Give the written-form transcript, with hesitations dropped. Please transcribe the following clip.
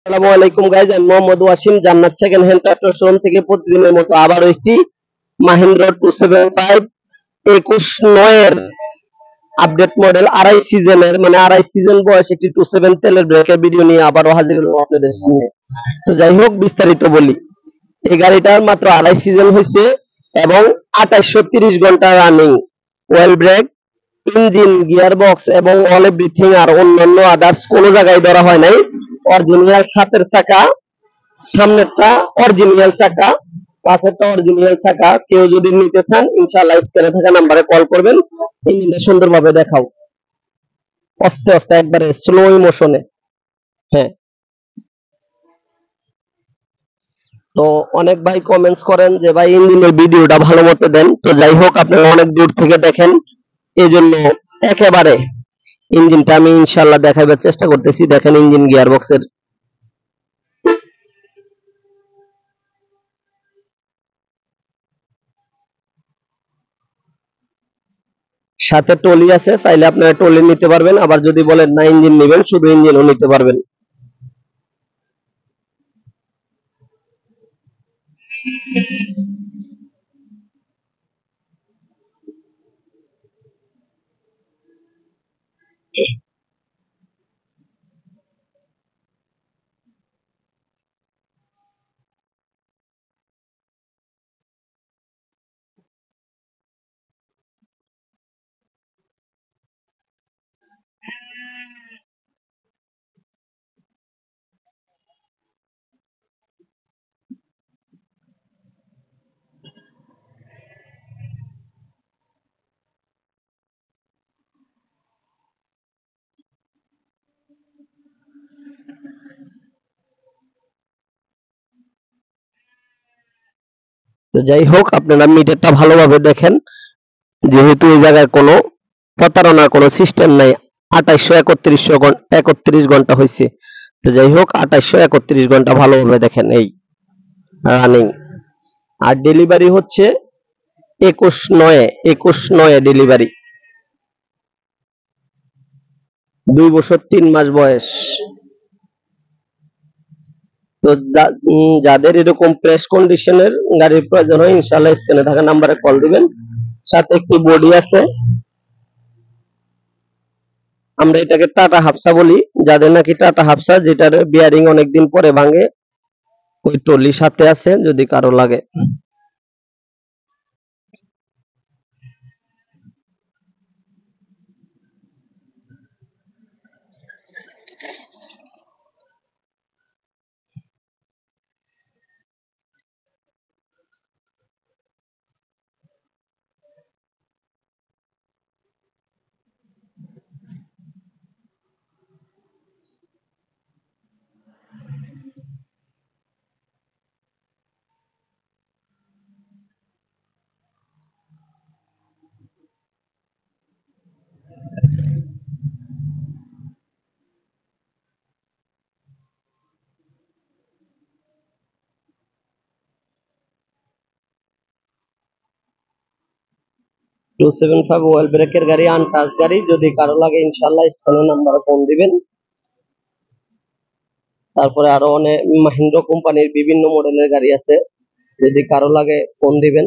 আসসালামু আলাইকুম গাইজ, আমি মোহাম্মদ ওয়াসিম জান্নাত সেকেন্ড হ্যান্ড ট্রাক্টর শোরুম থেকে প্রতিদিনের মতো আবারও একটি মাহিন্দ্রা 275 21/9 এর আপডেট মডেল আড়াই সিজনের মানে আড়াই সিজন বয়স একটি 27 তেলের ব্রেকের ভিডিও নিয়ে আবারও হাজির হলাম আপনাদের সামনে। তো যাই হোক, বিস্তারিত বলি। এই গাড়িটার মাত্র আড়াই সিজন হয়েছে এবং 2830 ঘন্টা running. Well break, engine, gear box এবং অল এভরিথিং আর অন্যান্য আদার্স কোনো জায়গায় ধরা হয় নাই। অরিজিনাল সাতের চাকা, সামনেরটা অরিজিনাল চাকা, পাশেরটা অরিজিনাল চাকা। কেউ যদি নিতে চান ইনশাআল্লাহ স্ক্রিনে থাকা নাম্বারে কল করবেন, ইঞ্জিনটা সুন্দরভাবে দেখাও, আস্তে আস্তে একবারে স্লো ইমোশনে। হ্যাঁ, তো অনেক ভাই কমেন্টস করেন যে ভাই ইঞ্জিনের ভিডিওটা ভালো মতো দেন। তো যাই হোক, আপনারা অনেক দূর থেকে দেখেন, এই জন্য একেবারে ইঞ্জিনটা আমি ইনশাআল্লাহ দেখাবার চেষ্টা করতেছি। দেখেন ইঞ্জিন, গিয়ার বক্সের সাথে টলি আছে, চাইলে আপনারা টলি নিতে পারবেন। আবার যদি বলেন না ইঞ্জিন নেবেন, শুধু ইঞ্জিনও নিতে পারবেন। তো যাই হোক, আপনারা মিটারটা ভালোভাবে দেখেন, যেহেতু এই জায়গায় কোনো প্রতারণার কোনো সিস্টেম নাই। 2831 ঘন্টা হয়েছে। তো যাই হোক, 2831 ঘন্টা ভালোভাবে দেখেন এই রানিং। আর ডেলিভারি হচ্ছে 21/9 ডেলিভারি, 2 বছর 3 মাস বয়স। তো যাদের এরকম প্রেস কন্ডিশনের গাড়ির প্রয়োজন হয় ইনশাআল্লাহ স্ক্রিনে থাকা নাম্বারে কল দিবেন। সাথে একটি বডি আছে, আমরা এটাকে টাটা হাফসা বলি। যাদের নাকি টাটা হাফসা, যেটার বিয়ারিং অনেকদিন পরে ভাঙে, ওই টলি সাথে আছে যদি কারো লাগে। টু সেভেন ফাইভ ওয়েল ব্রেকের গাড়ি, আনটাচ গাড়ি, যদি কারো লাগে ইনশাআল্লাহ স্ক্রিনে নাম্বারে ফোন দিবেন। তারপরে আরো অনেক মাহিন্দ্রা কোম্পানির বিভিন্ন মডেলের গাড়ি আছে, যদি কারো লাগে ফোন দিবেন।